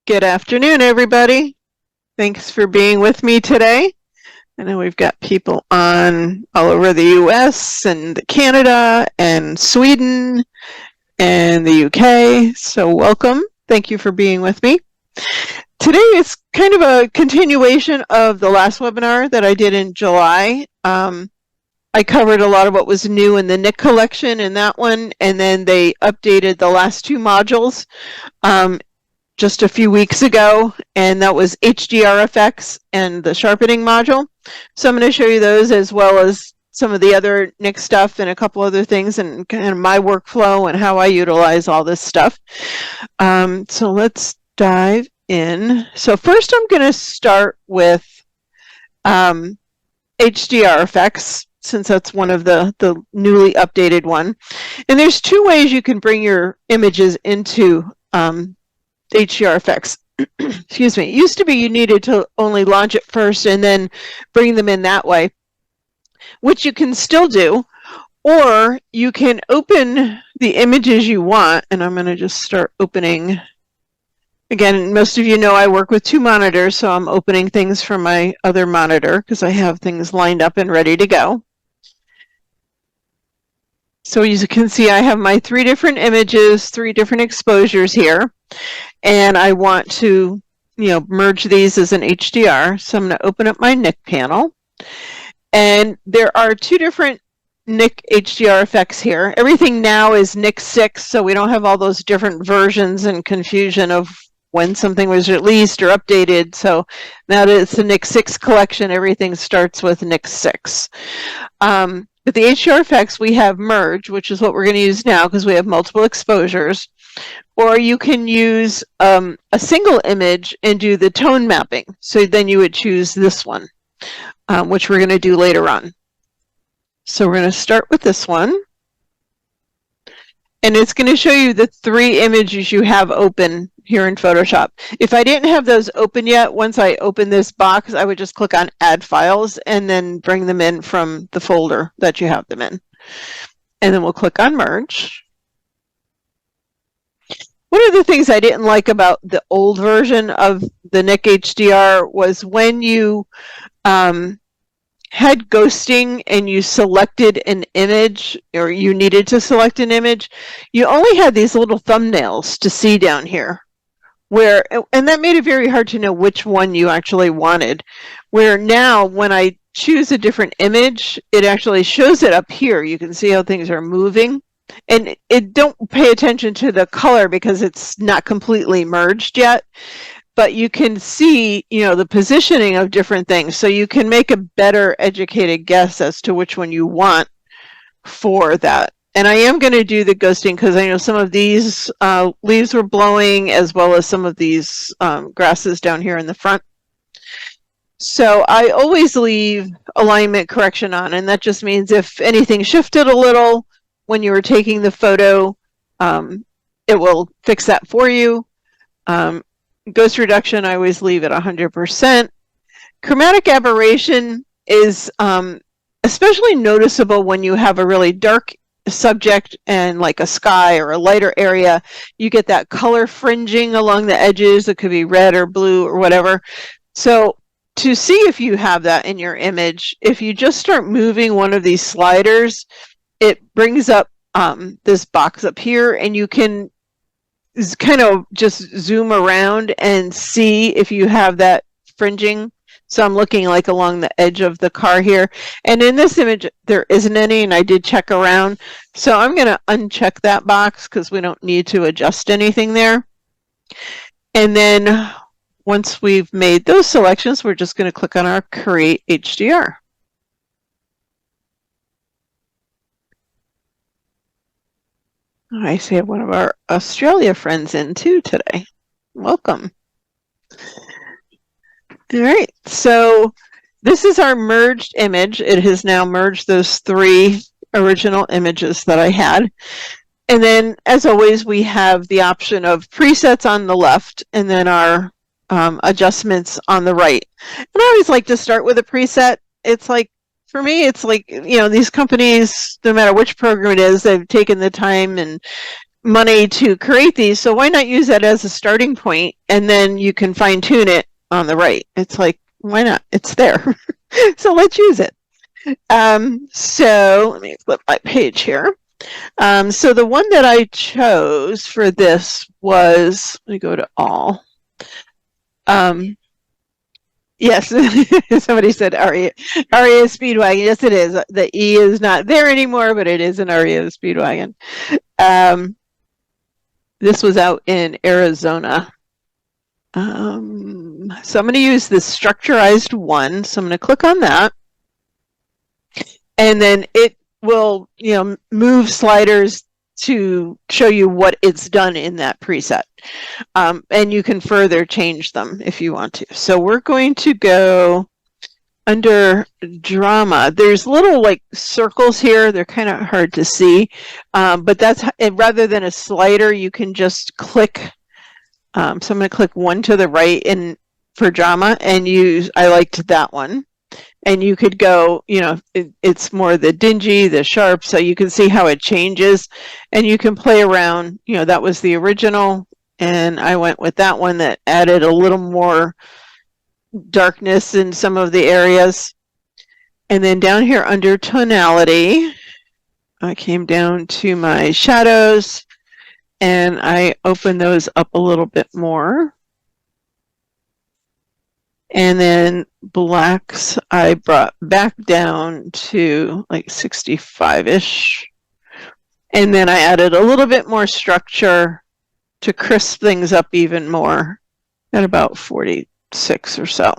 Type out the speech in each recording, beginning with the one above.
Good afternoon, everybody. Thanks for being with me today. I know we've got people on all over the US and Canada and Sweden and the UK, so welcome. Thank you for being with me. Today is kind of a continuation of the last webinar that I did in July. I covered a lot of what was new in the Nik Collection in that one, and then they updated the last two modules just a few weeks ago, and that was HDR effects and the sharpening module. So I'm going to show you those as well as some of the other Nik stuff and a couple other things and kind of my workflow and how I utilize all this stuff. So let's dive in. So first I'm going to start with HDR effects, since that's one of the newly updated one. And there's two ways you can bring your images into HDR effects. Excuse me. It used to be you needed to only launch it first and then bring them in that way, which you can still do, or you can open the images you want. And I'm going to just start opening. Again, most of you know I work with two monitors, so I'm opening things from my other monitor because I have things lined up and ready to go. So as you can see, I have my three different images, three different exposures here. And I want to, merge these as an HDR. So I'm going to open up my Nik panel. And there are two different Nik HDR effects here. Everything now is Nik 6, so we don't have all those different versions and confusion of when something was released or updated. So now that it's the Nik 6 collection, everything starts with Nik 6. But the HDR effects, we have merge, which is what we're going to use now because we have multiple exposures. Or you can use a single image and do the tone mapping. So then you would choose this one, which we're going to do later on. So we're going to start with this one. And it's going to show you the three images you have open here in Photoshop. If I didn't have those open yet, once I open this box, I would just click on Add Files and then bring them in from the folder that you have them in. And then we'll click on Merge. One of the things I didn't like about the old version of the Nik HDR was when you had ghosting and you selected an image, or you needed to select an image, you only had these little thumbnails to see down here. And that made it very hard to know which one you actually wanted. Where now, when I choose a different image, it actually shows it up here. You can see how things are moving. And don't pay attention to the color because it's not completely merged yet, but you can see, the positioning of different things. So you can make a better educated guess as to which one you want for that. And I am going to do the ghosting because I know some of these leaves were blowing, as well as some of these grasses down here in the front. So I always leave alignment correction on, and that just means if anything shifted a little when you were taking the photo, it will fix that for you. Ghost reduction, I always leave at 100%. Chromatic aberration is especially noticeable when you have a really dark subject and like a sky or a lighter area. You get that color fringing along the edges. It could be red or blue or whatever. So to see if you have that in your image, if you just start moving one of these sliders, it brings up this box up here, and you can kind of just zoom around and see if you have that fringing. So I'm looking like along the edge of the car here. And in this image, there isn't any, and I did check around. So I'm going to uncheck that box because we don't need to adjust anything there. And then once we've made those selections, we're just going to click on our Create HDR. I see one of our Australia friends in too today. Welcome. All right, so this is our merged image. It has now merged those three original images that I had. And then, as always, we have the option of presets on the left and then our adjustments on the right. And I always like to start with a preset. It's like, for me, it's like, these companies, no matter which program it is, they've taken the time and money to create these, so why not use that as a starting point, and then you can fine tune it on the right. It's like, why not? It's there. So let's use it. So let me flip my page here. So the one that I chose for this was, let me go to all. Yes, somebody said Aria Speedwagon. Yes, it is. The E is not there anymore, but it is an Aria Speedwagon. This was out in Arizona. So I'm going to use the structurized one. So I'm going to click on that. And then it will, move sliders to show you what it's done in that preset. And you can further change them if you want to. So we're going to go under drama. There's little like circles here. They're kind of hard to see. But that's, rather than a slider, you can just click. So I'm going to click one to the right for drama and I liked that one. And you could go, it's more the dingy, the sharp, so you can see how it changes. And you can play around, that was the original. And I went with that one that added a little more darkness in some of the areas. And then down here under tonality, I came down to my shadows and I opened those up a little bit more. And then blacks I brought back down to like 65-ish. And then I added a little bit more structure to crisp things up even more at about 46 or so.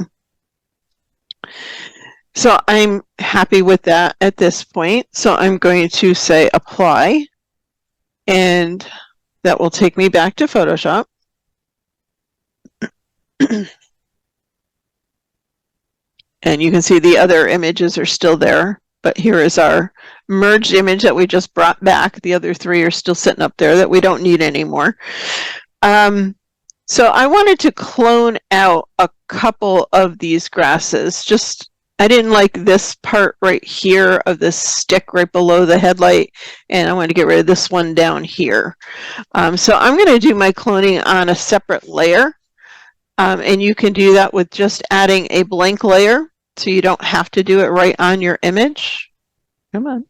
So I'm happy with that at this point. So I'm going to say apply, and that will take me back to Photoshop. And you can see the other images are still there, but here is our merged image that we just brought back. The other three are still sitting up there that we don't need anymore. So I wanted to clone out a couple of these grasses. I didn't like this part right here of this stick right below the headlight, and I wanted to get rid of this one down here. So I'm going to do my cloning on a separate layer, and you can do that with just adding a blank layer, so you don't have to do it right on your image. Come on.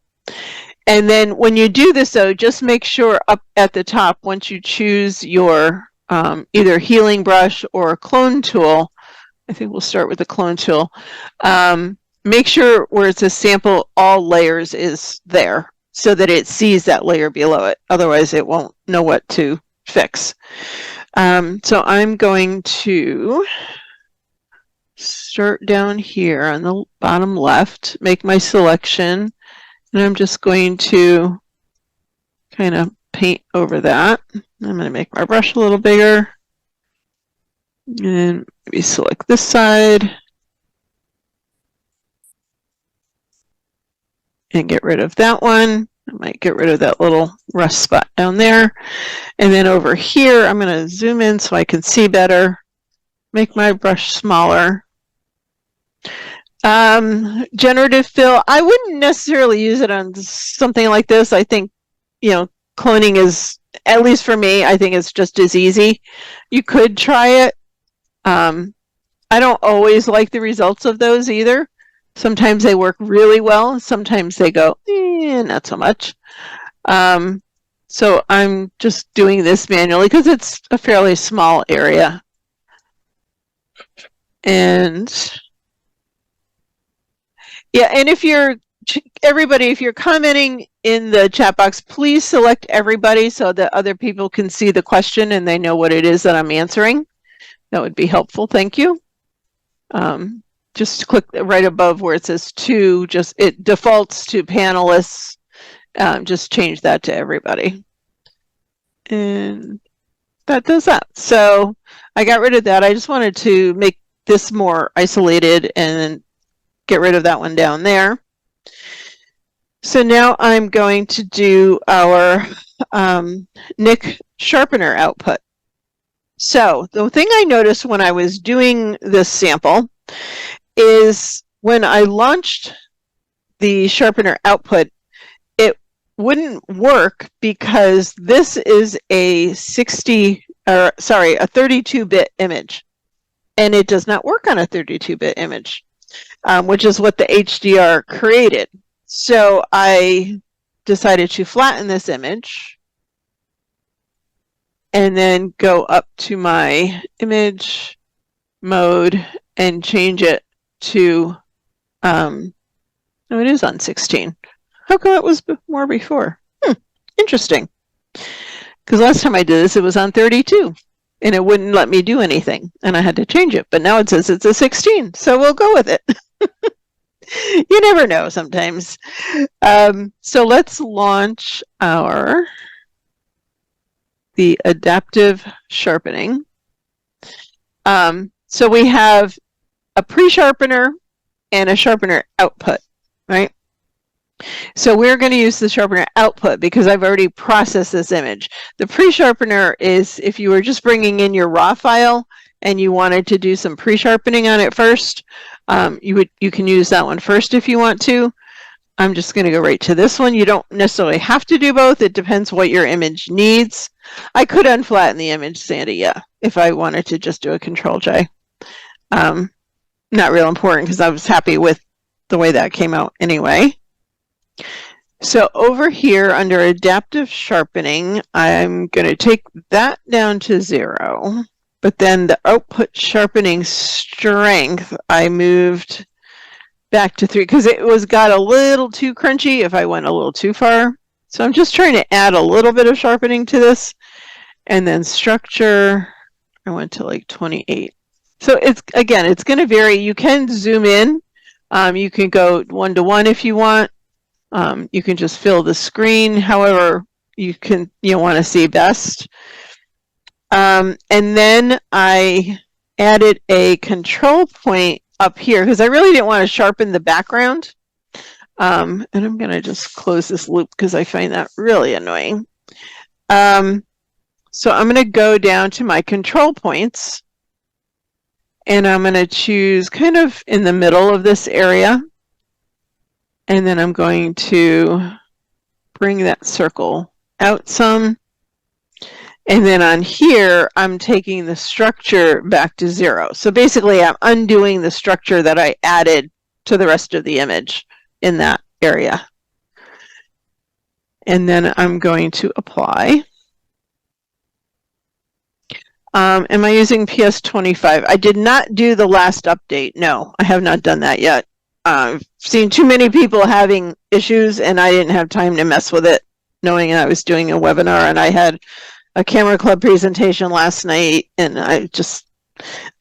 And then when you do this, though, just make sure up at the top, once you choose your either healing brush or clone tool, I think we'll start with the clone tool, make sure where it says sample all layers is there so that it sees that layer below it. Otherwise, it won't know what to fix. So I'm going to start down here on the bottom left, make my selection, and I'm just going to kind of paint over that. I'm going to make my brush a little bigger, and maybe select this side and get rid of that one. I might get rid of that little rust spot down there. And then over here, I'm going to zoom in so I can see better, make my brush smaller. Generative fill, I wouldn't necessarily use it on something like this. I think, cloning is, at least for me, I think it's just as easy. You could try it. I don't always like the results of those either. Sometimes they work really well. Sometimes they go, not so much. So I'm just doing this manually because it's a fairly small area. And yeah, and if you're commenting in the chat box, please select everybody so that other people can see the question and they know what it is that I'm answering. That would be helpful. Thank you. Just click right above where it says to, it defaults to panelists. Just change that to everybody. And that does that. So I got rid of that. I just wanted to make this more isolated and get rid of that one down there. So now I'm going to do our Nik sharpener output. So the thing I noticed when I was doing this sample is when I launched the sharpener output, wouldn't work because this is a 32-bit image, and it does not work on a 32-bit image, which is what the HDR created. So I decided to flatten this image and then go up to my image mode and change it to, no, it is on 16. How come it was more before? Interesting. Because last time I did this, it was on 32, and it wouldn't let me do anything, and I had to change it. But now it says it's a 16, so we'll go with it. You never know sometimes. So let's launch the adaptive sharpening. So we have a pre-sharpener and a sharpener output, right? So we're going to use the sharpener output because I've already processed this image. The pre-sharpener is if you were just bringing in your raw file and you wanted to do some pre-sharpening on it first, you can use that one first if you want to. I'm just going to go right to this one. You don't necessarily have to do both. It depends what your image needs. I could unflatten the image, Sandy, yeah, if I wanted to just do a Control-J. Not real important because I was happy with the way that came out anyway. So over here under adaptive sharpening, I'm going to take that down to 0. But then the output sharpening strength, I moved back to 3 because it got a little too crunchy if I went a little too far. So I'm just trying to add a little bit of sharpening to this. And then structure, I went to like 28. So it's going to vary. You can zoom in. You can go 1-to-1 if you want. You can just fill the screen however you want to see best. And then I added a control point up here because I really didn't want to sharpen the background. And I'm going to just close this loop because I find that really annoying. So I'm going to go down to my control points and I'm going to choose kind of in the middle of this area. And then I'm going to bring that circle out some. And then on here, I'm taking the structure back to 0. So basically, I'm undoing the structure that I added to the rest of the image in that area. And then I'm going to apply. Am I using PS25? I did not do the last update. No, I have not done that yet. I've seen too many people having issues, and I didn't have time to mess with it, knowing I was doing a webinar, and I had a camera club presentation last night, and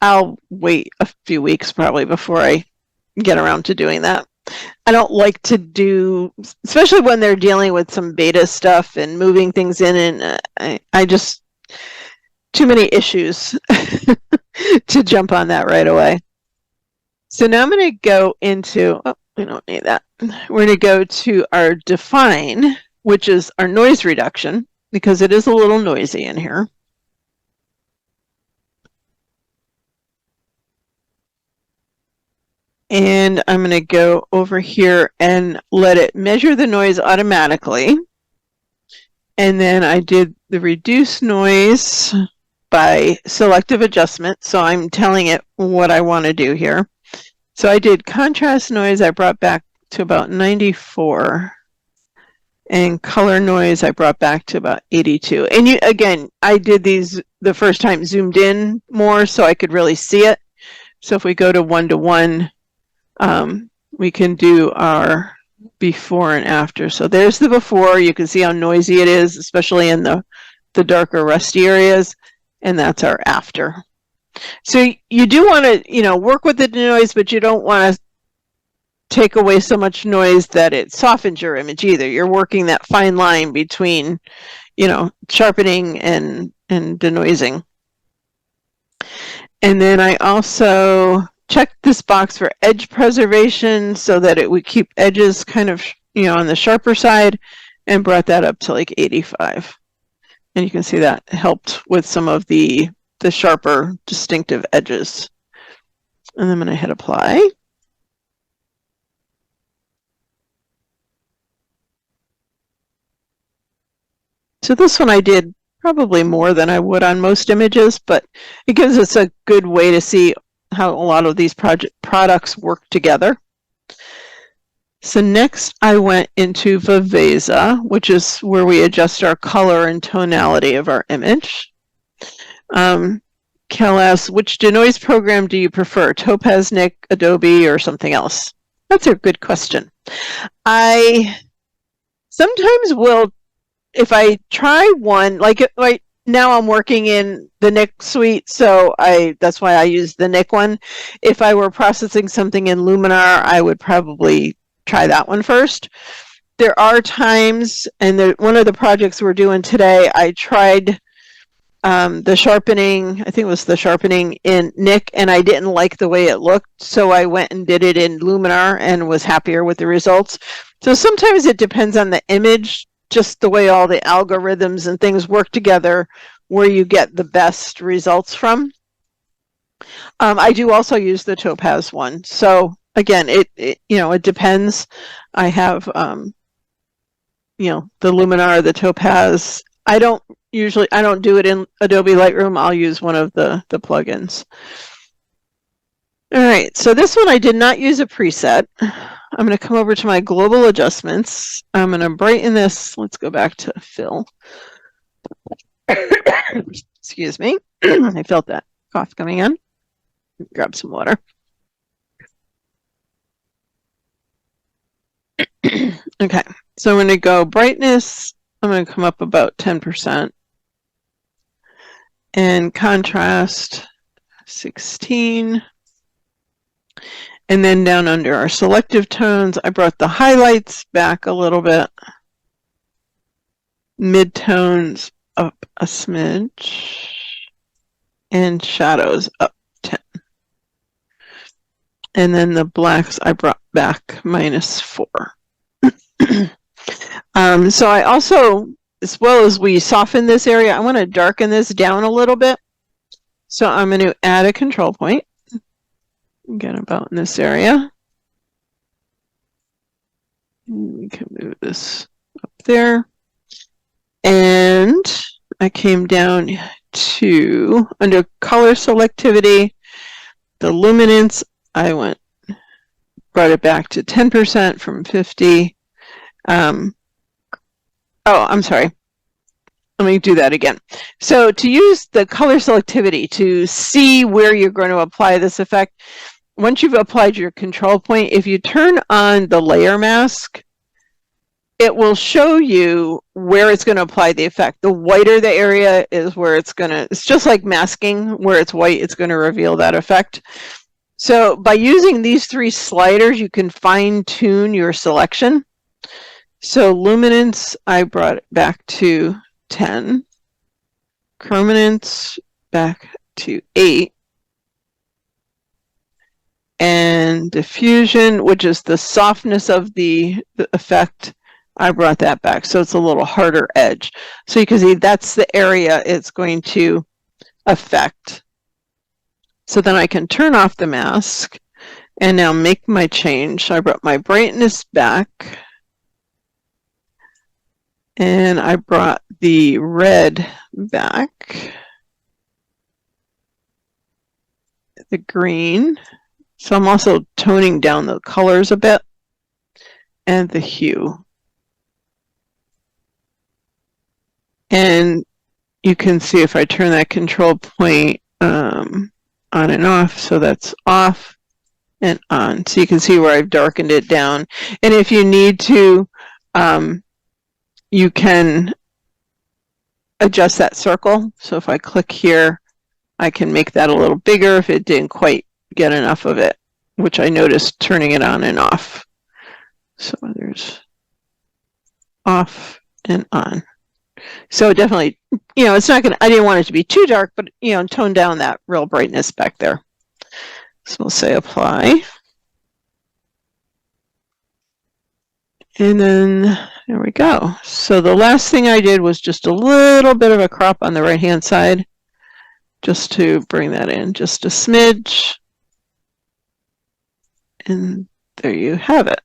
I'll wait a few weeks probably before I get around to doing that. I don't like to do, especially when they're dealing with some beta stuff and moving things in, and I just, too many issues to jump on that right away. So now I'm going to go into, we don't need that. We're going to go to our define, which is our noise reduction, because it is a little noisy in here. And I'm going to go over here and let it measure the noise automatically. And then I did the reduce noise by selective adjustment. So I'm telling it what I want to do here. So I did contrast noise, I brought back to about 94. And color noise, I brought back to about 82. And again, I did these the first time zoomed in more so I could really see it. So if we go to 1-to-1, we can do our before and after. So there's the before. You can see how noisy it is, especially in the darker rusty areas. And that's our after. So you do want to, work with the noise, but you don't want to take away so much noise that it softens your image either. You're working that fine line between, sharpening and denoising. And then I also checked this box for edge preservation so that it would keep edges kind of, on the sharper side, and brought that up to like 85. And you can see that helped with some of the sharper, distinctive edges. And I'm going to hit apply. So this one I did probably more than I would on most images, but it gives us a good way to see how a lot of these products work together. So next I went into Viveza, which is where we adjust our color and tonality of our image. Cal asks, which denoise program do you prefer, Topaz, Nik, Adobe, or something else? That's a good question. I sometimes will, if I try one, like right now I'm working in the Nik suite, so that's why I use the Nik one. If I were processing something in Luminar, I would probably try that one first. There are times, and one of the projects we're doing today, I tried the sharpening, I think it was the sharpening in Nik, and I didn't like the way it looked, so I went and did it in Luminar and was happier with the results. So sometimes it depends on the image, just the way all the algorithms and things work together, where you get the best results from. I do also use the Topaz one. So again, it depends. I have the Luminar, the Topaz. I don't do it in Adobe Lightroom. I'll use one of the plugins. All right, so this one I did not use a preset. I'm going to come over to my global adjustments. I'm going to brighten this. Let's go back to fill. Excuse me. I felt that cough coming in. Grab some water. Okay, so I'm going to go brightness. I'm going to come up about 10%. And contrast 16. And then down under our selective tones, I brought the highlights back a little bit. Midtones up a smidge. And shadows up 10. And then the blacks I brought back -4. So I also, as well as we soften this area, I want to darken this down a little bit. So I'm going to add a control point. Again, about in this area. We can move this up there. And I came down to, under color selectivity, the luminance, I brought it back to 10% from 50. Oh, I'm sorry. Let me do that again. So to use the color selectivity to see where you're going to apply this effect, once you've applied your control point, if you turn on the layer mask, it will show you where it's going to apply the effect. The whiter the area is where it's just like masking, where it's white, it's going to reveal that effect. So by using these 3 sliders, you can fine tune your selection. So luminance, I brought it back to 10. Chrominance back to 8. And diffusion, which is the softness of the effect, I brought that back. So it's a little harder edge. So you can see that's the area it's going to affect. So then I can turn off the mask and now make my change. So I brought my brightness back. And I brought the red back. The green. So I'm also toning down the colors a bit. And the hue. And you can see if I turn that control point on and off, so that's off and on. So you can see where I've darkened it down. And if you need to, you can adjust that circle. So if I click here, I can make that a little bigger if it didn't quite get enough of it, which I noticed turning it on and off. So there's off and on. So definitely, it's not I didn't want it to be too dark, but, tone down that real brightness back there. So we'll say apply. And then there we go. So the last thing I did was just a little bit of a crop on the right-hand side, just to bring that in just a smidge. And there you have it.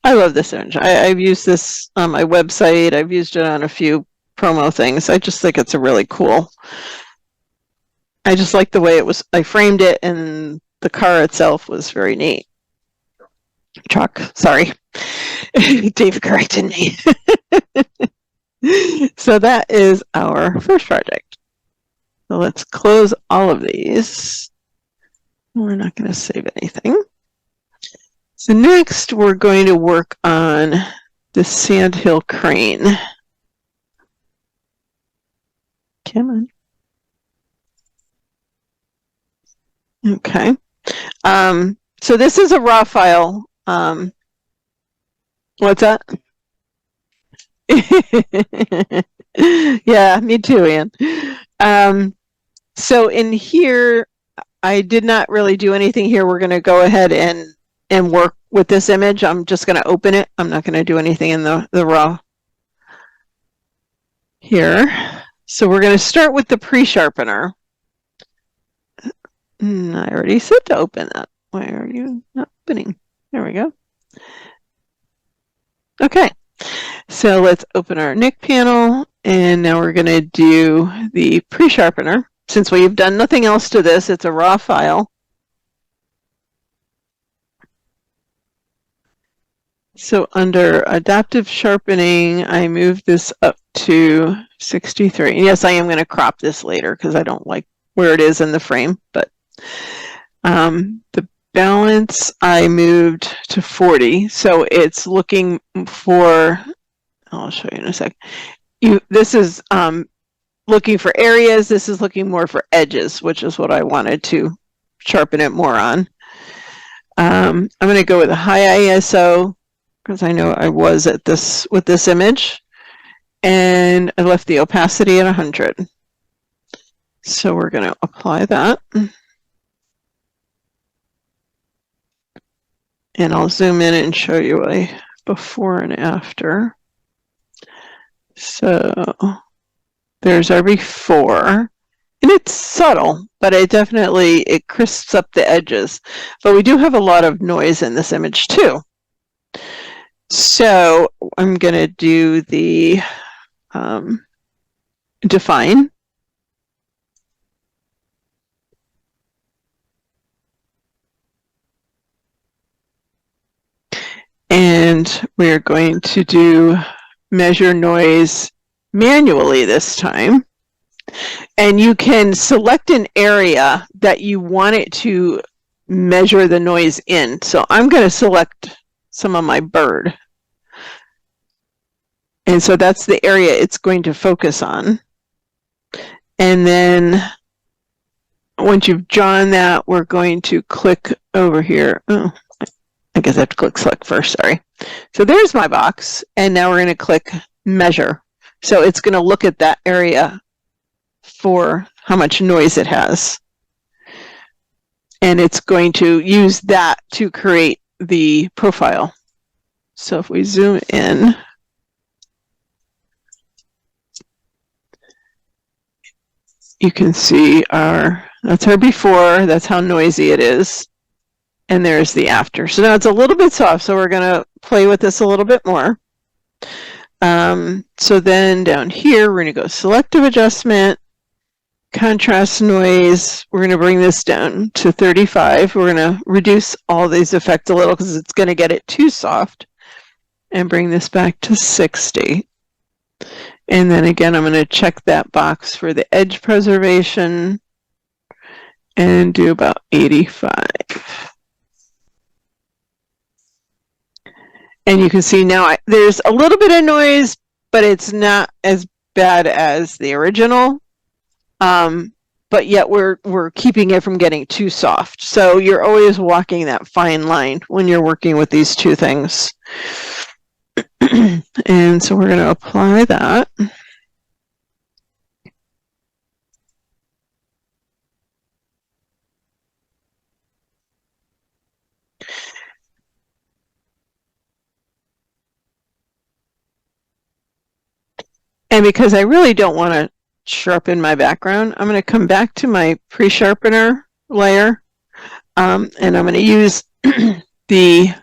I love this image. I've used this on my website. I've used it on a few promo things. I just think it's a really cool. I just like the way it was. I framed it, and the car itself was very neat. Truck, sorry. Dave corrected me. So that is our first project. So let's close all of these. We're not going to save anything. So next we're going to work on the Sandhill crane. Come on. Okay. So this is a raw file. What's that? Yeah, me too, Ann. So in here, I did not really do anything here. We're going to go ahead and work with this image. I'm just going to open it. I'm not going to do anything in the raw here. So we're going to start with the pre-sharpener. I already said to open that. Why are you not opening? There we go. Okay, so let's open our Nik panel, and now we're going to do the pre-sharpener. Since we've done nothing else to this, it's a raw file. So under adaptive sharpening, I moved this up to 63. Yes, I am going to crop this later because I don't like where it is in the frame, but the balance I moved to 40. So it's looking for, I'll show you in a sec. This is looking for areas. This is looking more for edges, which is what I wanted to sharpen it more on. I'm going to go with a high ISO because I know I was at this with this image, and I left the opacity at 100. So we're going to apply that. And I'll zoom in and show you a before and after. So there's our before. And it's subtle, but it crisps up the edges. But we do have a lot of noise in this image too. So I'm going to do the define. And we're going to do measure noise manually this time. And you can select an area that you want it to measure the noise in. So I'm going to select some of my bird. And so that's the area it's going to focus on. And then once you've drawn that, we're going to click over here. Oh, I guess I have to click select first, sorry. So there's my box, and now we're going to click measure. So it's going to look at that area for how much noise it has. And it's going to use that to create the profile. So if we zoom in, you can see that's our before, that's how noisy it is. And there's the after. So now it's a little bit soft, so we're going to play with this a little bit more. So then down here, we're going to go selective adjustment, contrast noise. We're going to bring this down to 35. We're going to reduce all these effects a little because it's going to get it too soft. And bring this back to 60. And then again, I'm going to check that box for the edge preservation and do about 85. And you can see now there's a little bit of noise, but it's not as bad as the original. But yet we're keeping it from getting too soft. So you're always walking that fine line when you're working with these two things. And so we're going to apply that. And because I really don't want to sharpen my background, I'm going to come back to my pre-sharpener layer, and I'm going to use the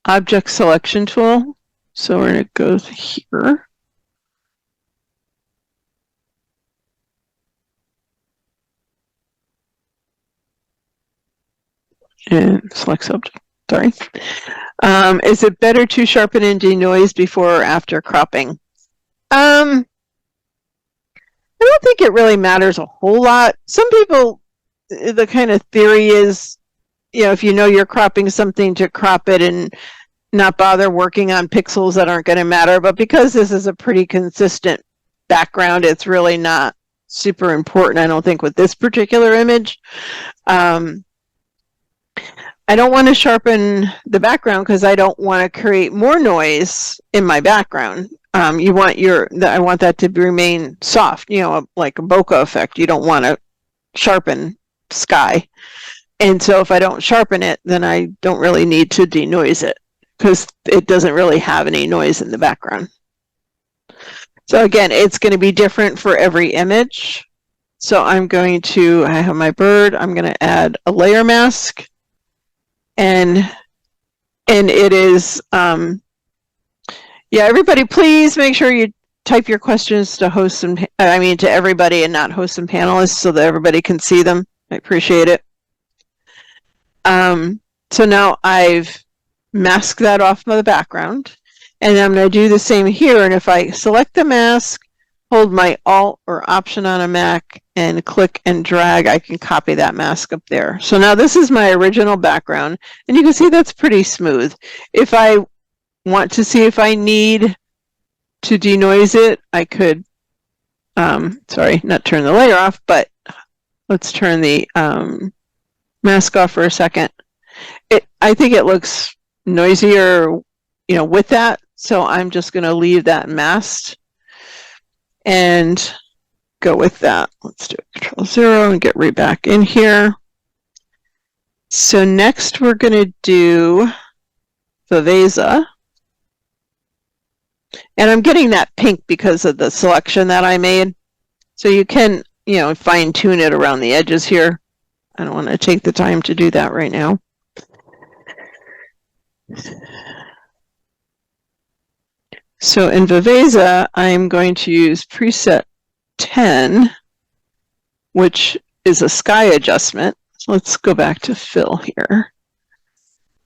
object selection tool. So we're going to go here. and select subject. Sorry. Is it better to sharpen and denoise before or after cropping? I don't think it really matters a whole lot. Some people, the kind of theory is, if you know you're cropping something, to crop it and not bother working on pixels that aren't going to matter. But because this is a pretty consistent background, it's really not super important, I don't think, with this particular image. I don't want to sharpen the background because I don't want to create more noise in my background. I want that to remain soft, like a bokeh effect. You don't want to sharpen sky. And so if I don't sharpen it, then I don't really need to denoise it because it doesn't really have any noise in the background. So again, it's going to be different for every image. So I have my bird, I'm going to add a layer mask. And it is, everybody, please make sure you type your questions to to everybody and not hosts and panelists so that everybody can see them. I appreciate it. So now I've masked that off of the background, and I'm going to do the same here. And if I select the mask, hold my Alt or Option on a Mac, and click and drag, I can copy that mask up there. So now this is my original background, and you can see that's pretty smooth. If I want to see if I need to denoise it, I could, sorry, not turn the layer off, but let's turn the mask off for a second. I think it looks noisier, with that, so I'm just going to leave that masked and go with that. Let's do Control-0 and get right back in here. So next we're going to do Viveza. And I'm getting that pink because of the selection that I made. So you can, fine tune it around the edges here. I don't want to take the time to do that right now. So in Viveza, I'm going to use preset 10, which is a sky adjustment. So let's go back to fill here.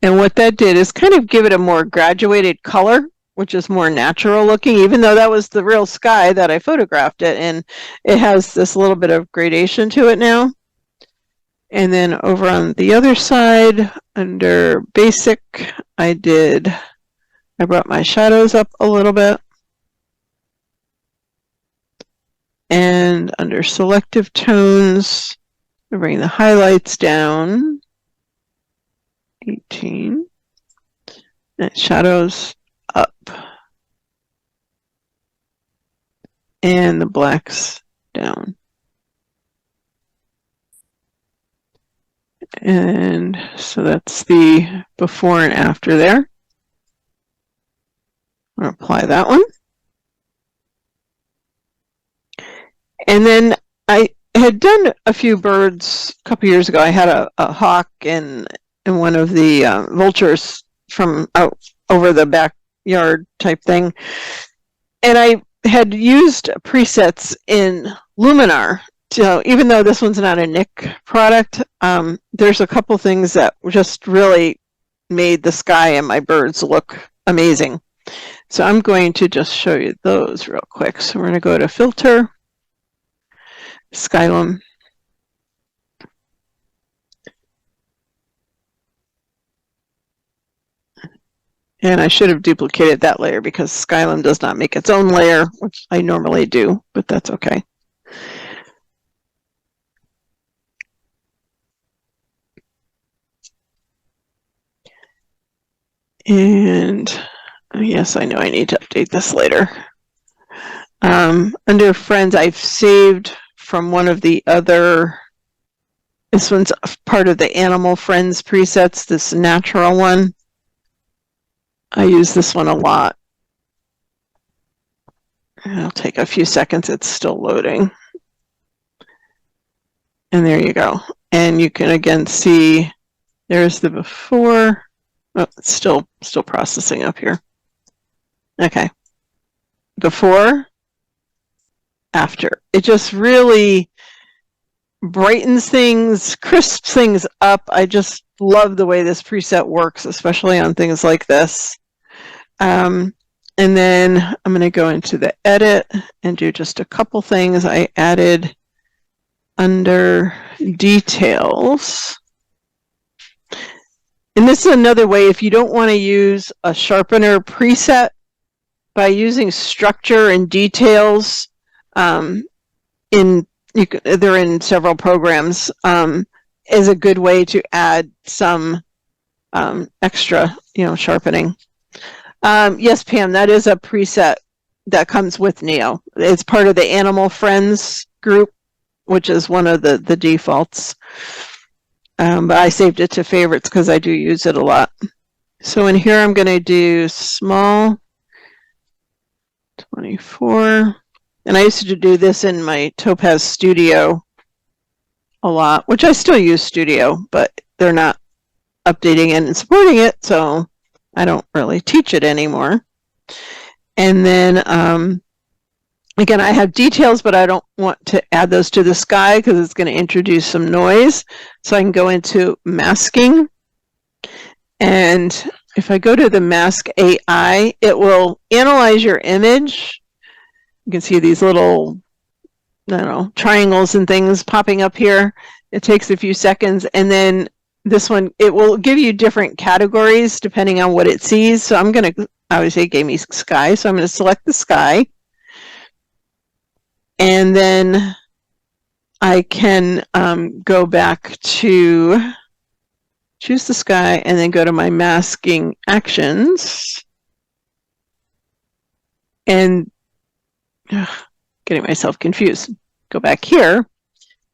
And what that did is kind of give it a more graduated color, which is more natural looking, even though that was the real sky that I photographed it, and it has this little bit of gradation to it now. And then over on the other side, under basic, I brought my shadows up a little bit. And under selective tones, I bring the highlights down, 18, and shadows up, and the blacks down. And so that's the before and after there. I'm going to apply that one. And then I had done a few birds a couple years ago. I had a hawk and one of the vultures from out over the backyard type thing. And I had used presets in Luminar. So even though this one's not a Nik product, there's a couple things that just really made the sky and my birds look amazing. So I'm going to just show you those real quick. So we're going to go to Filter, Skylum. And I should have duplicated that layer because Skylum does not make its own layer, which I normally do, but that's okay. And yes, I know I need to update this later. Under Friends, I've saved from one of the other, this one's part of the Animal Friends presets, this natural one. I use this one a lot. It'll take a few seconds, it's still loading. And there you go. And you can again see there's the before. Oh, it's still processing up here. Okay. Before, after. It just really brightens things, crisps things up. I just love the way this preset works, especially on things like this. And then I'm going to go into the edit and do just a couple things. I added under details. And this is another way, if you don't want to use a sharpener preset, by using structure and details, they're in several programs, is a good way to add some extra, sharpening. Yes, Pam, that is a preset that comes with Neo. It's part of the Animal Friends group, which is one of the defaults. But I saved it to favorites because I do use it a lot. So in here, I'm going to do small 24. And I used to do this in my Topaz Studio a lot, which I still use Studio, but they're not updating it and supporting it, so I don't really teach it anymore. And then, again, I have details, but I don't want to add those to the sky because it's going to introduce some noise. So I can go into masking. And if I go to the Mask AI, it will analyze your image. You can see these little, I don't know, triangles and things popping up here. It takes a few seconds, and then this one, it will give you different categories depending on what it sees. So I'm going to, obviously it gave me sky, so I'm going to select the sky. And then I can go back to choose the sky and then go to my masking actions. And getting myself confused. Go back here,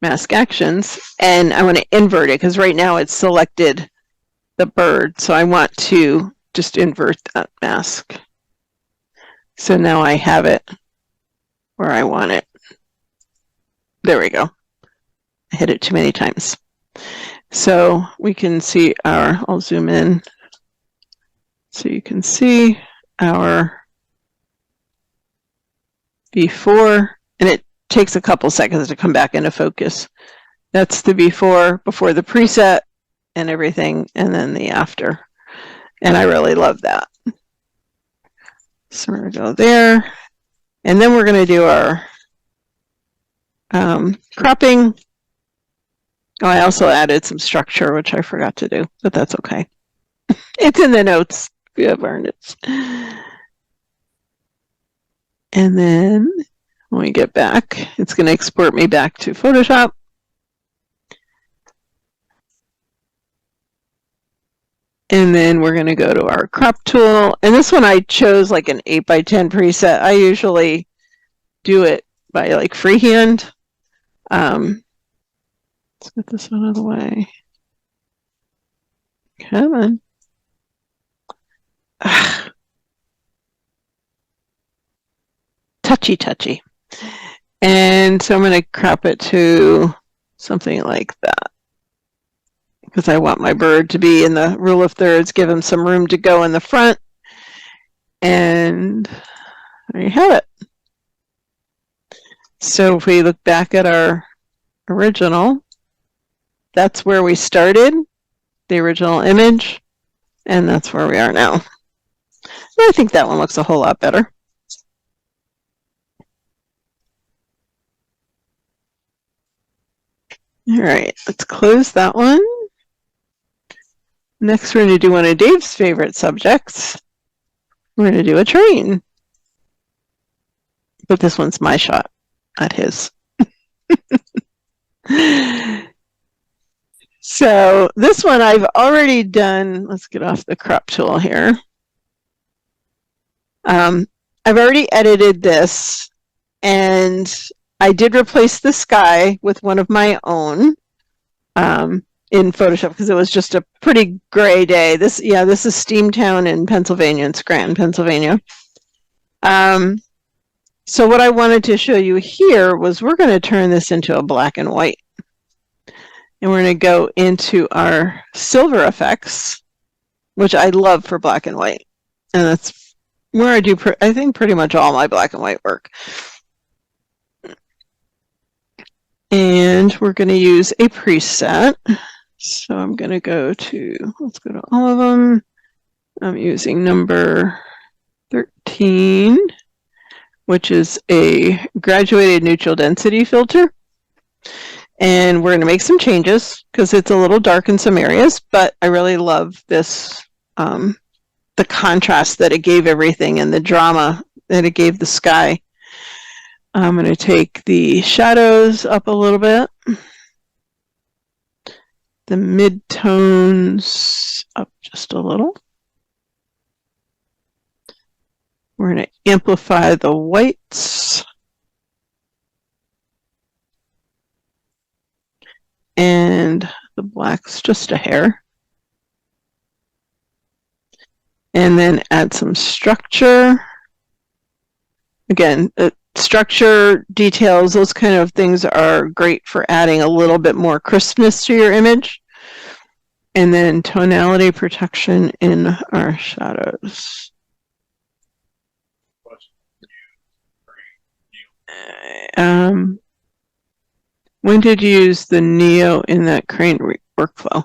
mask actions, and I want to invert it because right now it's selected the bird. So I want to just invert that mask. So now I have it where I want it. There we go. I hit it too many times. So we can see our, I'll zoom in so you can see our before, and it takes a couple seconds to come back into focus. That's the before the preset and everything, and then the after. And I really love that. So we're going to go there. And then we're going to do our cropping. Oh, I also added some structure, which I forgot to do, but that's okay. It's in the notes. You have earned it. And then when we get back, it's going to export me back to Photoshop. And then we're going to go to our crop tool. And this one I chose like an 8x10 preset. I usually do it by like freehand. Let's get this out of the way. Come on. Touchy. And so I'm going to crop it to something like that, because I want my bird to be in the rule of thirds, give him some room to go in the front. And there you have it. So if we look back at our original, that's where we started, the original image, and that's where we are now. And I think that one looks a whole lot better. All right, let's close that one. Next, we're going to do one of Dave's favorite subjects. We're going to do a train. But this one's my shot, not his. So this one I've already done. Let's get off the crop tool here. I've already edited this, and I did replace the sky with one of my own in Photoshop because it was just a pretty gray day. This is Steamtown in Pennsylvania, in Scranton, Pennsylvania. So what I wanted to show you here was we're going to turn this into a black and white. And we're going to go into our silver effects, which I love for black and white. And that's where I do, I think, pretty much all my black and white work. And And we're going to use a preset. So I'm going to go to, let's go to all of them. I'm using number 13, which is a graduated neutral density filter. And we're going to make some changes because it's a little dark in some areas, but I really love this, the contrast that it gave everything and the drama that it gave the sky. I'm going to take the shadows up a little bit, the mid-tones up just a little. We're going to amplify the whites. And the blacks just a hair. And then add some structure. Again, structure, details, those kind of things are great for adding a little bit more crispness to your image. And then tonality protection in our shadows. When did you use the Neo in that crane workflow?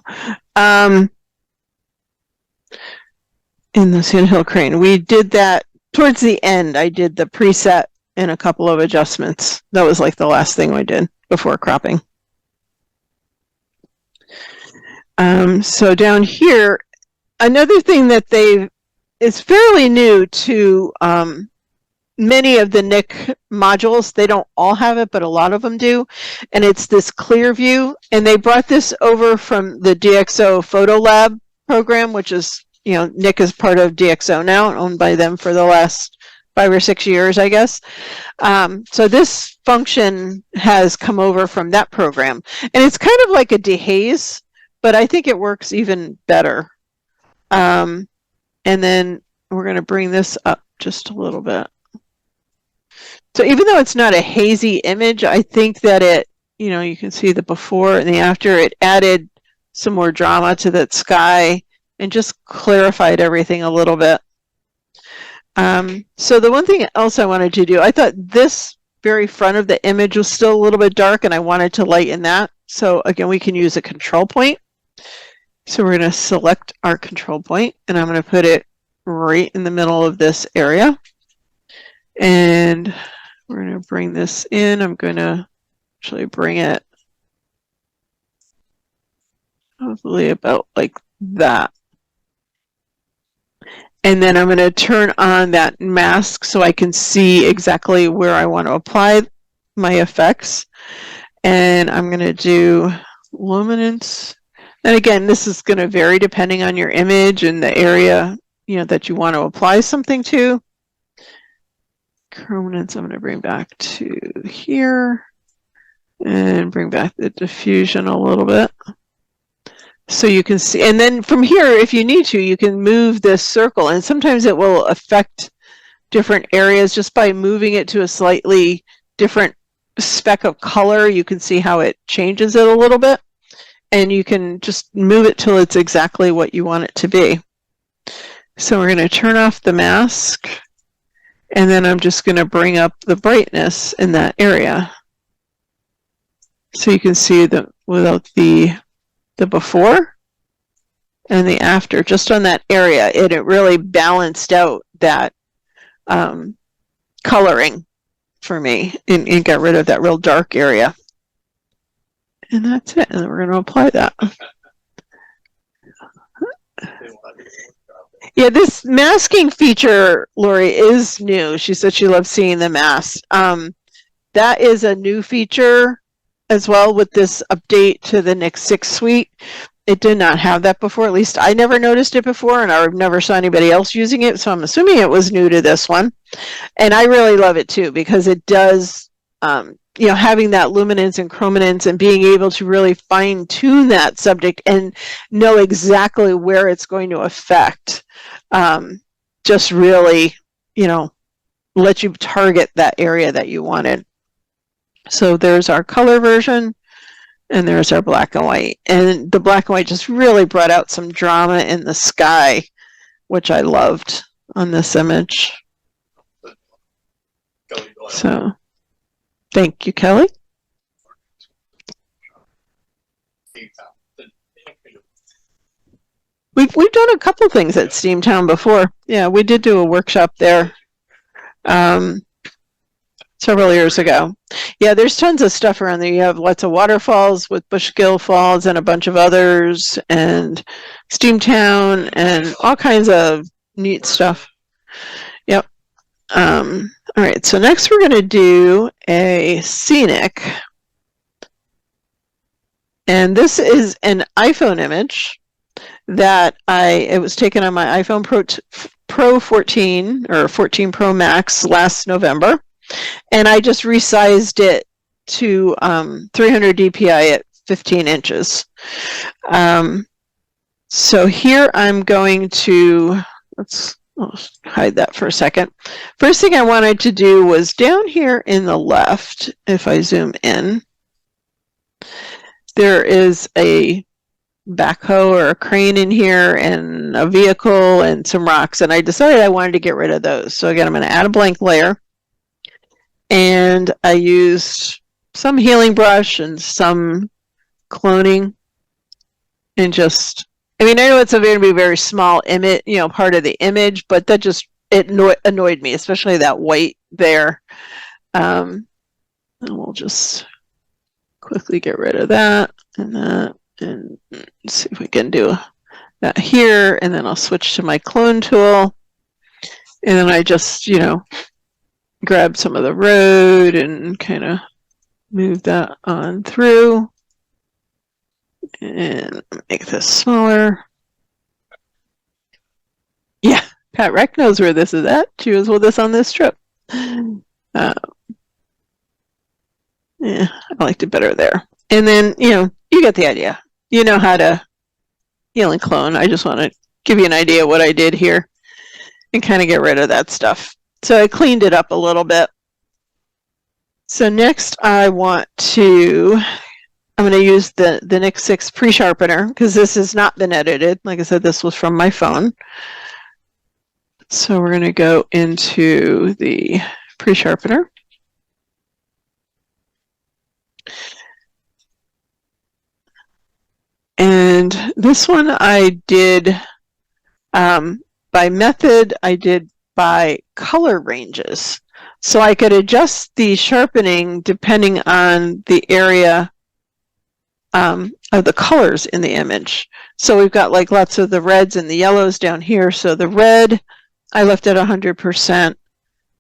In the Sandhill crane, we did that towards the end. I did the preset and a couple of adjustments. That was like the last thing we did before cropping. So down here, another thing that is fairly new to many of the Nik modules. They don't all have it, but a lot of them do. And it's this clear view. And they brought this over from the DxO Photo Lab program, which is, you know, Nik is part of DxO now, owned by them for the last 5 or 6 years, I guess. So this function has come over from that program. And it's kind of like a dehaze, but I think it works even better. And then we're going to bring this up just a little bit. So even though it's not a hazy image, I think that it, you know, you can see the before and the after. It added some more drama to that sky and just clarified everything a little bit. So the one thing else I wanted to do, I thought this very front of the image was still a little bit dark and I wanted to lighten that. So again, we can use a control point. So we're going to select our control point and I'm going to put it right in the middle of this area. And we're going to bring this in. I'm going to actually bring it probably about like that. And then I'm going to turn on that mask so I can see exactly where I want to apply my effects. And I'm going to do luminance. And again, this is going to vary depending on your image and the area, you know, that you want to apply something to. Chrominance, I'm going to bring back to here and bring back the diffusion a little bit. So you can see, and then from here, if you need to, you can move this circle, and sometimes it will affect different areas just by moving it to a slightly different speck of color. You can see how it changes it a little bit, and you can just move it till it's exactly what you want it to be. So we're going to turn off the mask, and then I'm just going to bring up the brightness in that area. So you can see that without the before and the after, just on that area, it really balanced out that coloring for me and got rid of that real dark area. And that's it. And we're going to apply that. Yeah, this masking feature, Lori, is new. She said she loves seeing the mask. That is a new feature as well with this update to the Nik 6 suite. It did not have that before. At least I never noticed it before, and I never saw anybody else using it. So I'm assuming it was new to this one. And I really love it too, because it does, you know, having that luminance and chrominance and being able to really fine tune that subject and know exactly where it's going to affect, just really, you know, let you target that area that you wanted. So there's our color version, and there's our black and white. And the black and white just really brought out some drama in the sky, which I loved on this image. So thank you, Kelly. We've done a couple things at Steamtown before. Yeah, we did do a workshop there several years ago. Yeah, there's tons of stuff around there. You have lots of waterfalls with Bushgill Falls and a bunch of others, and Steamtown, and all kinds of neat stuff. Yep. All right, so next we're going to do a scenic. And this is an iPhone image that it was taken on my iPhone Pro 14 or 14 Pro Max last November. And I just resized it to 300 DPI at 15 inches. So here I'm going to, I'll hide that for a second. First thing I wanted to do was down here in the left, if I zoom in, there is a backhoe or a crane in here and a vehicle and some rocks, and I decided I wanted to get rid of those. So again, I'm going to add a blank layer, and I used some healing brush and some cloning, and just, I mean, I know it's going to be a very small image, you know, part of the image, but that just, it annoyed me, especially that white there. And we'll just quickly get rid of that and that, and see if we can do that here, and then I'll switch to my clone tool, and then I just, you know, grab some of the road and kind of move that on through and make this smaller. Yeah, Pat Reck knows where this is at. She was with us on this trip. Yeah, I liked it better there. And then, you know, you get the idea. You know how to heal and clone. I just want to give you an idea of what I did here and kind of get rid of that stuff. So I cleaned it up a little bit. So next I'm going to use the Nik 6 pre-sharpener, because this has not been edited. Like I said, this was from my phone. So we're going to go into the pre-sharpener. And this one I did by method, I did by color ranges. So I could adjust the sharpening depending on the area of the colors in the image. So we've got like lots of the reds and the yellows down here. So the red, I left at 100%,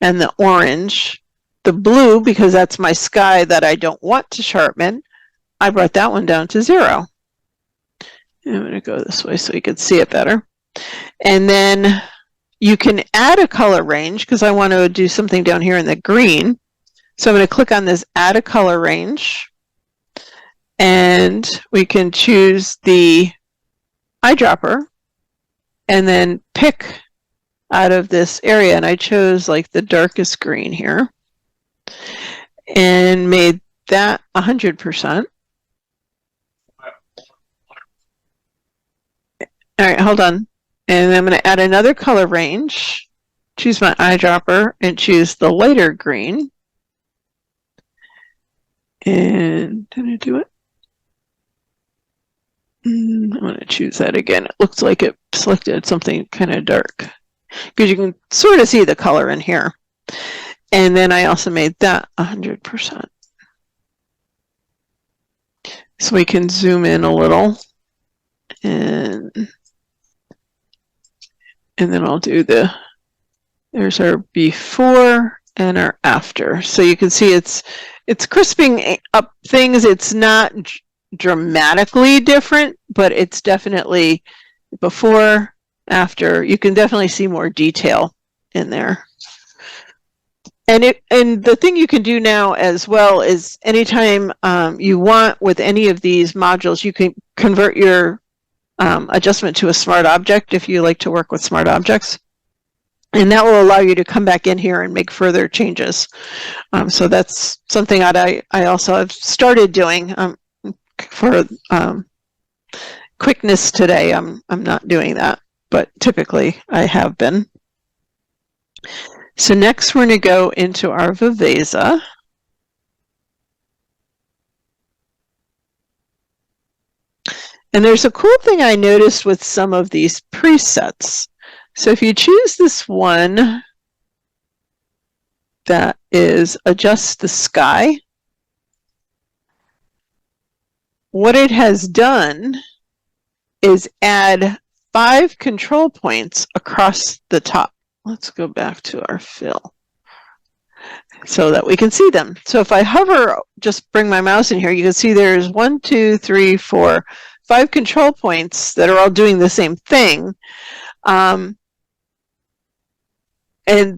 and the orange. The blue, because that's my sky that I don't want to sharpen, I brought that one down to 0. I'm going to go this way so you can see it better. And then you can add a color range, because I want to do something down here in the green. So I'm going to click on this Add a Color Range, and we can choose the eyedropper and then pick out of this area. And I chose like the darkest green here and made that 100%. All right, hold on. And I'm going to add another color range, choose my eyedropper, and choose the lighter green. And did I do it? I'm going to choose that again. It looks like it selected something kind of dark, because you can sort of see the color in here. And then I also made that 100%. So we can zoom in a little, and then I'll do there's our before and our after. So you can see it's crisping up things. It's not dramatically different, but it's definitely before, after. You can definitely see more detail in there. And the thing you can do now as well is anytime you want with any of these modules, you can convert your adjustment to a smart object if you like to work with smart objects. And that will allow you to come back in here and make further changes. So that's something that I also have started doing for quickness today. I'm not doing that, but typically I have been. So next we're going to go into our Viveza. And there's a cool thing I noticed with some of these presets. So if you choose this one that is adjust the sky, what it has done is add 5 control points across the top. Let's go back to our fill so that we can see them. So if I hover, just bring my mouse in here, you can see there's 1, 2, 3, 4, 5 control points that are all doing the same thing. And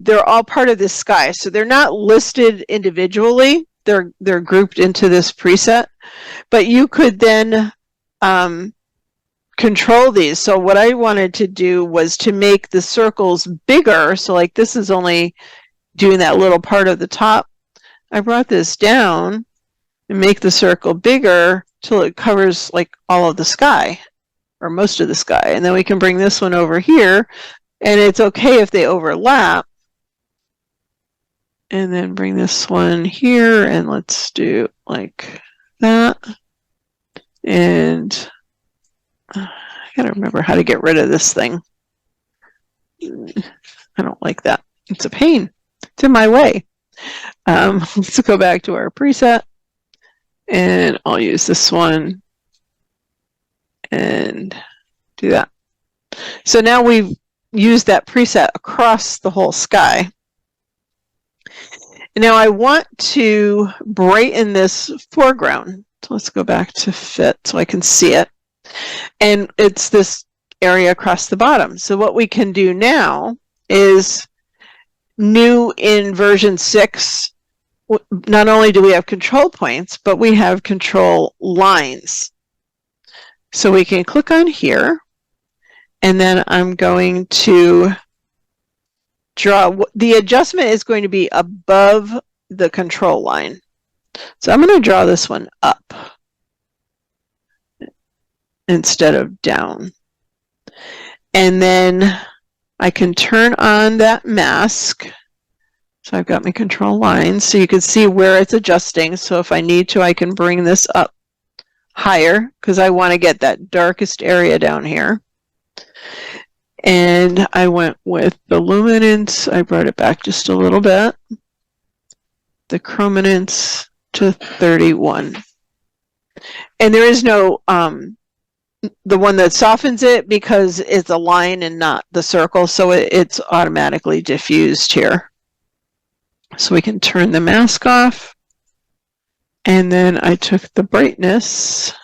they're all part of this sky. So they're not listed individually. They're grouped into this preset. But you could then control these. So what I wanted to do was to make the circles bigger. So like this is only doing that little part of the top. I brought this down and make the circle bigger till it covers like all of the sky or most of the sky. And then we can bring this one over here, and it's okay if they overlap. And then bring this one here, and let's do like that. And I gotta remember how to get rid of this thing. I don't like that. It's a pain. It's in my way. Let's go back to our preset, and I'll use this one and do that. So now we've used that preset across the whole sky. Now I want to brighten this foreground. So let's go back to fit so I can see it. And it's this area across the bottom. So what we can do now is, new in version 6, not only do we have control points, but we have control lines. So we can click on here, and then I'm going to draw. The adjustment is going to be above the control line. So I'm going to draw this one up instead of down. And then I can turn on that mask. So I've got my control lines, so you can see where it's adjusting. So if I need to, I can bring this up higher because I want to get that darkest area down here. And I went with the luminance. I brought it back just a little bit. The chrominance to 31. And there is no the one that softens it because it's a line and not the circle, so it's automatically diffused here. So we can turn the mask off, and then I took the brightness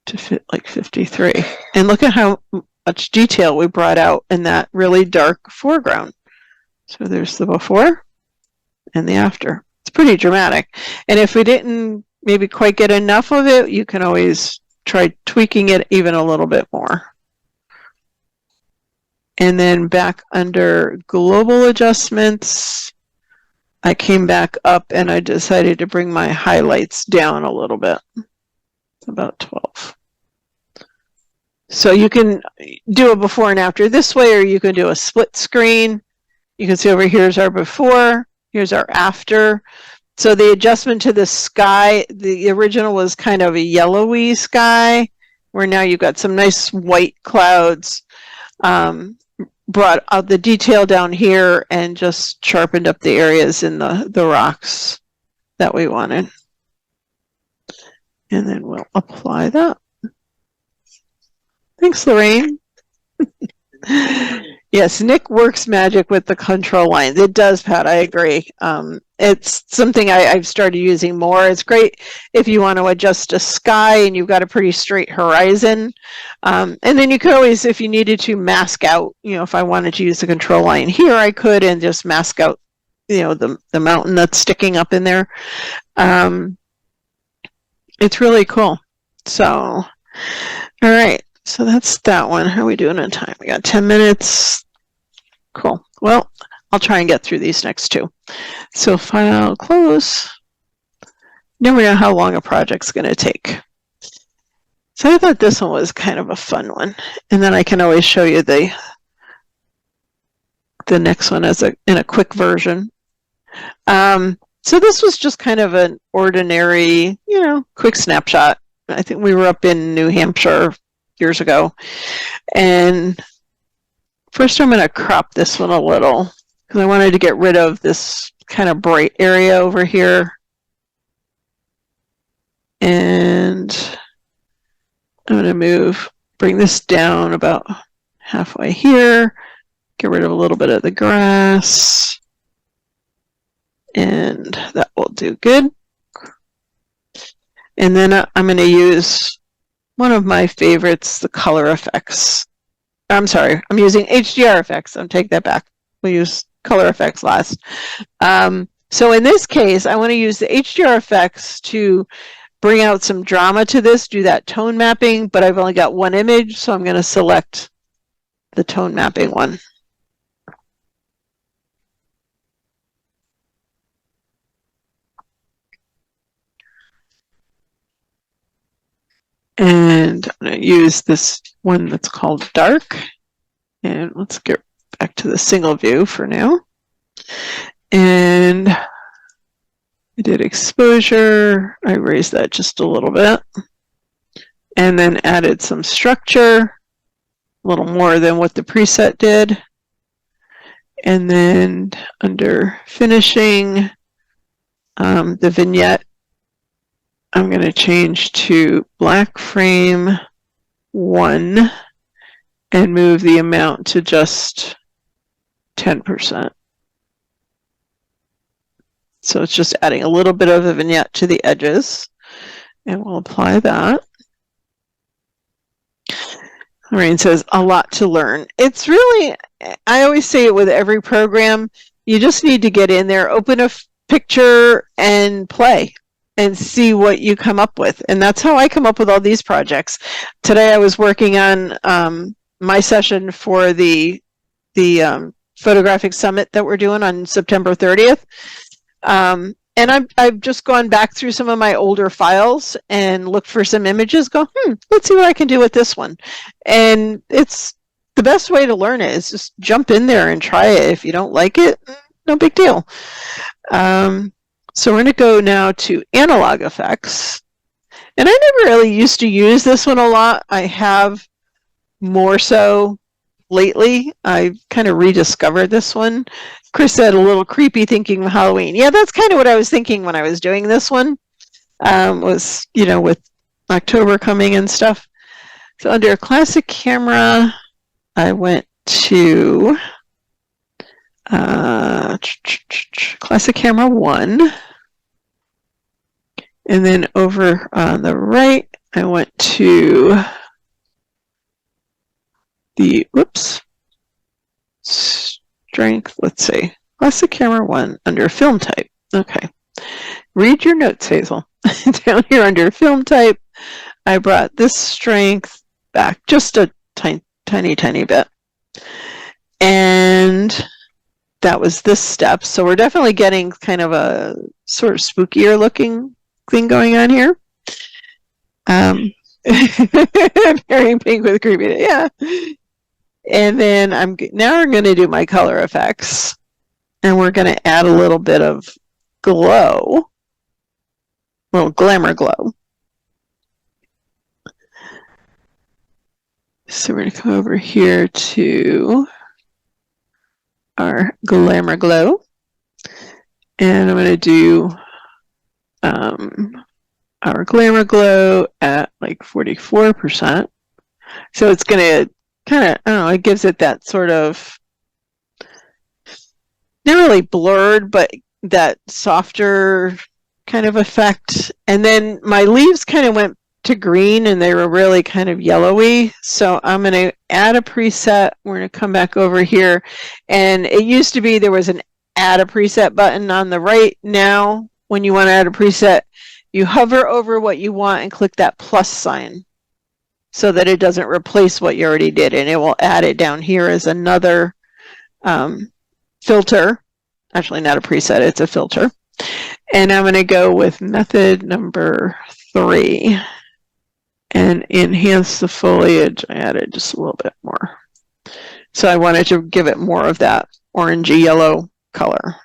to fit like 53. And look at how much detail we brought out in that really dark foreground. So there's the before and the after. It's pretty dramatic. And if we didn't maybe quite get enough of it, you can always try tweaking it even a little bit more. And then back under global adjustments, I came back up and I decided to bring my highlights down a little bit, about 12. So you can do a before and after this way, or you can do a split screen. You can see over here's our before, here's our after. So the adjustment to the sky, the original was kind of a yellowy sky, where now you've got some nice white clouds. Brought out the detail down here and just sharpened up the areas in the rocks that we wanted. And then we'll apply that. Thanks, Lorraine. Yes, Nik works magic with the control lines. It does, Pat, I agree. It's something I've started using more. It's great if you want to adjust a sky and you've got a pretty straight horizon. And then you could always, if you needed to, mask out, if I wanted to use the control line here, I could, and just mask out, the mountain that's sticking up in there. It's really cool. So, all right. So that's that one. How are we doing on time? We got 10 minutes. Cool. Well, I'll try and get through these next two. So file close. Never know how long a project's going to take. So I thought this one was kind of a fun one. And then I can always show you the next one as in a quick version. So this was just kind of an ordinary, quick snapshot. I think we were up in New Hampshire years ago. And first I'm going to crop this one a little because I wanted to get rid of this kind of bright area over here. And I'm going to bring this down about halfway here, get rid of a little bit of the grass, and that will do good. And then I'm going to use one of my favorites, the color effects. I'm sorry, I'm using HDR effects. I'll take that back. We'll use color effects last. So in this case, I want to use the HDR effects to bring out some drama to this, do that tone mapping, but I've only got one image, so I'm going to select the tone mapping one. And I'm going to use this one that's called dark. And let's get back to the single view for now. And I did exposure. I raised that just a little bit. And then added some structure, a little more than what the preset did. And then under finishing, the vignette, I'm going to change to black frame 1 and move the amount to just 10%. So it's just adding a little bit of a vignette to the edges, and we'll apply that. Lorraine says, a lot to learn. It's really, I always say it with every program, you just need to get in there, open a picture and play and see what you come up with. And that's how I come up with all these projects. Today I was working on my session for the photographic summit that we're doing on September 30th. And I've just gone back through some of my older files and looked for some images, let's see what I can do with this one. And it's the best way to learn it is just jump in there and try it. If you don't like it, no big deal. So we're going to go now to analog effects. And I never really used to use this one a lot. I have more so lately. I kind of rediscovered this one. Chris said a little creepy thinking of Halloween. Yeah, that's kind of what I was thinking when I was doing this one. Was, you know, with October coming and stuff. So under classic camera, I went to classic camera 1. And then over on the right, I went to the, strength, let's see, classic camera 1 under film type. Okay. Read your notes, Hazel. Down here under film type, I brought this strength back just a tiny bit. And that was this step. So we're definitely getting kind of a sort of spookier looking thing going on here. Pairing pink with creepy. Yeah. And then now I'm going to do my color effects. And we're going to add a little bit of glow. A little glamour glow. So we're going to come over here to our glamour glow. And I'm going to do our glamour glow at like 44%. So it's going to kind of, I don't know, it gives it that sort of, not really blurred, but that softer kind of effect. And then my leaves kind of went to green and they were really kind of yellowy. So I'm going to add a preset. We're going to come back over here. And it used to be there was an add a preset button on the right. Now, when you want to add a preset, you hover over what you want and click that plus sign so that it doesn't replace what you already did. And it will add it down here as another filter. Actually, not a preset, it's a filter. And I'm going to go with method number 3 and enhance the foliage. I added just a little bit more. So I wanted to give it more of that orangey yellow color.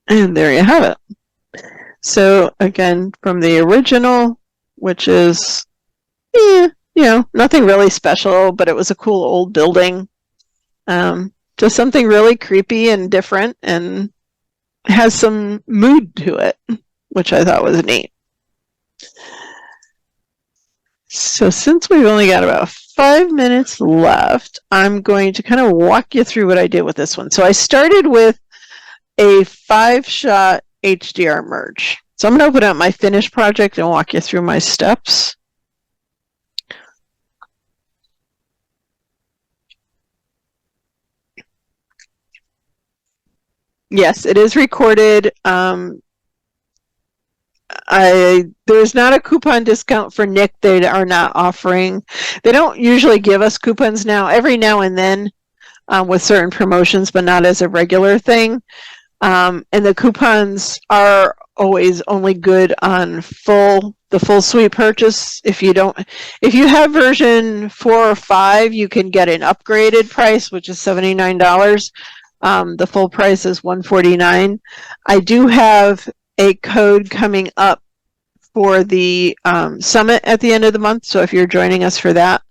And there you have it. So again, from the original, which is, nothing really special, but it was a cool old building. Just something really creepy and different and has some mood to it, which I thought was neat. So since we've only got about 5 minutes left, I'm going to kind of walk you through what I did with this one. So I started with a 5-shot HDR merge. So I'm going to open up my finished project and walk you through my steps. Yes, it is recorded. There's not a coupon discount for Nik. They are not offering. They don't usually give us coupons now. Every now and then with certain promotions, but not as a regular thing. And the coupons are always only good on the full suite purchase. If you have version 4 or 5, you can get an upgraded price, which is $79. The full price is $149. I do have a code coming up for the summit at the end of the month. So if you're joining us for that,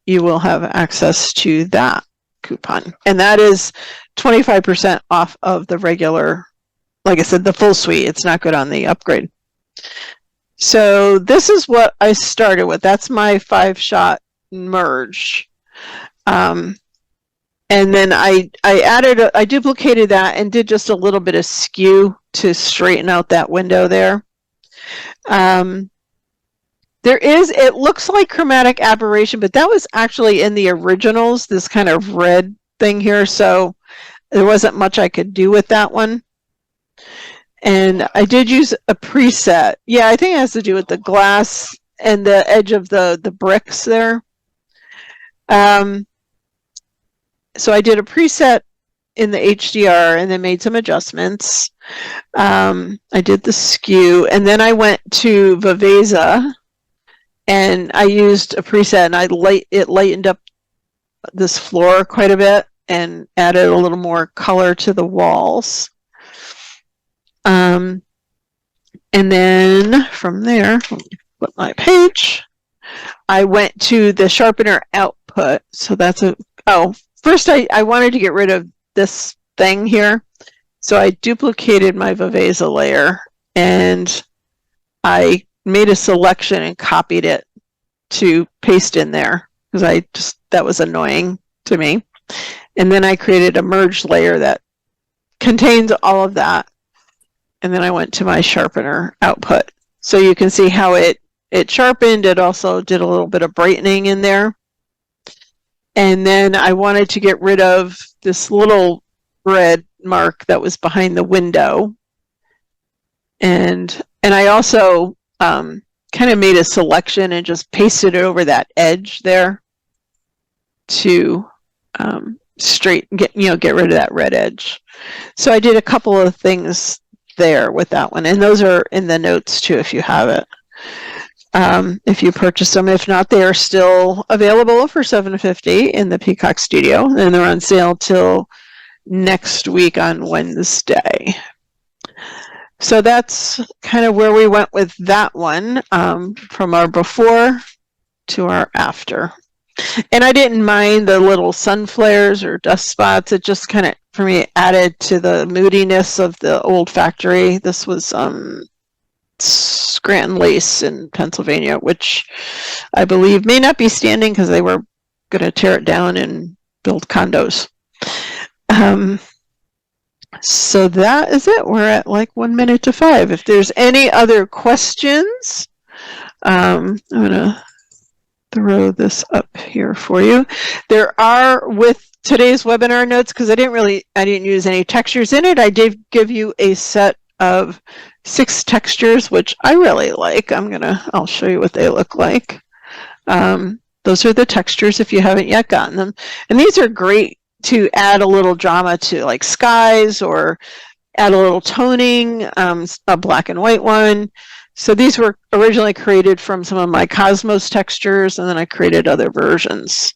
you will have access to that coupon. And that is 25% off of the regular, like I said, the full suite. It's not good on the upgrade. So this is what I started with. That's my 5-shot merge. And then I duplicated that and did just a little bit of skew to straighten out that window there. It looks like chromatic aberration, but that was actually in the originals, this kind of red thing here. So there wasn't much I could do with that one. And I did use a preset. Yeah, I think it has to do with the glass and the edge of the bricks there. So I did a preset in the HDR and then made some adjustments. I did the skew, and then I went to Viveza and I used a preset, and it lightened up this floor quite a bit and added a little more color to the walls. And then from there, let me flip my page. I went to the sharpener output. So that's first I wanted to get rid of this thing here. So I duplicated my Viveza layer and I made a selection and copied it to paste in there because that was annoying to me. And then I created a merge layer that contains all of that. And then I went to my sharpener output. So you can see how it sharpened. It also did a little bit of brightening in there. And then I wanted to get rid of this little red mark that was behind the window. And I also kind of made a selection and just pasted it over that edge there to get rid of that red edge. So I did a couple of things there with that one, and those are in the notes too if you have it. If you purchase them. If not, they are still available for $7.50 in the Peacock Studio, and they're on sale till next week on Wednesday. So that's kind of where we went with that one, from our before to our after. And I didn't mind the little sun flares or dust spots. It just kind of, for me, added to the moodiness of the old factory. This was Scranton Lace in Pennsylvania, which I believe may not be standing because they were going to tear it down and build condos. So that is it. We're at like 1 minute to 5. If there's any other questions, I'm going to throw this up here for you. There are, with today's webinar notes, because I didn't use any textures in it, I did give you a set of 6 textures, which I really like. I'll show you what they look like. Those are the textures if you haven't yet gotten them. And these are great to add a little drama to, like skies, or add a little toning, a black and white one. So these were originally created from some of my Cosmos textures, and then I created other versions.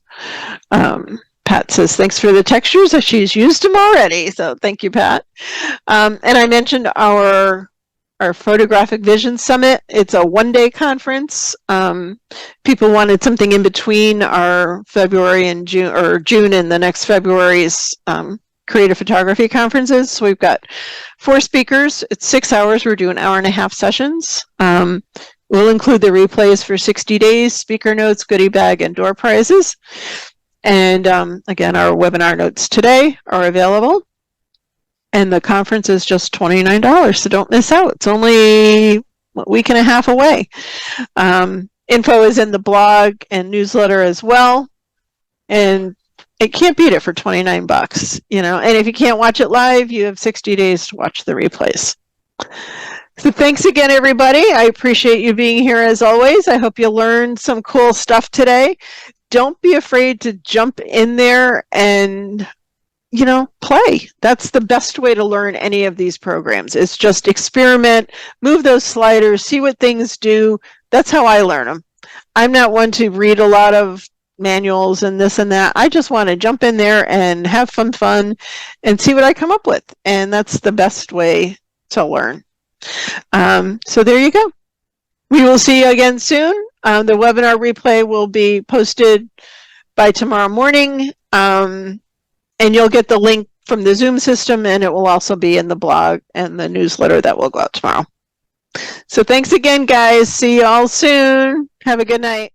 Pat says, thanks for the textures. She's used them already. So thank you, Pat. And I mentioned our Photographic Vision Summit. It's a one-day conference. People wanted something in between our February and June, or June and the next February's creative photography conferences. So we've got 4 speakers. It's 6 hours. We're doing 1.5-hour sessions. We'll include the replays for 60 days, speaker notes, goodie bag, and door prizes. And again, our webinar notes today are available. And the conference is just $29, so don't miss out. It's only a week and a half away. Info is in the blog and newsletter as well. And it can't beat it for $29, you know. And if you can't watch it live, you have 60 days to watch the replays. So thanks again, everybody. I appreciate you being here as always. I hope you learned some cool stuff today. Don't be afraid to jump in there and, you know, play. That's the best way to learn any of these programs. It's just experiment, move those sliders, see what things do. That's how I learn them. I'm not one to read a lot of manuals and this and that. I just want to jump in there and have some fun and see what I come up with. And that's the best way to learn. So there you go. We will see you again soon. The webinar replay will be posted by tomorrow morning. And you'll get the link from the Zoom system, and it will also be in the blog and the newsletter that will go out tomorrow. So thanks again, guys. See you all soon. Have a good night.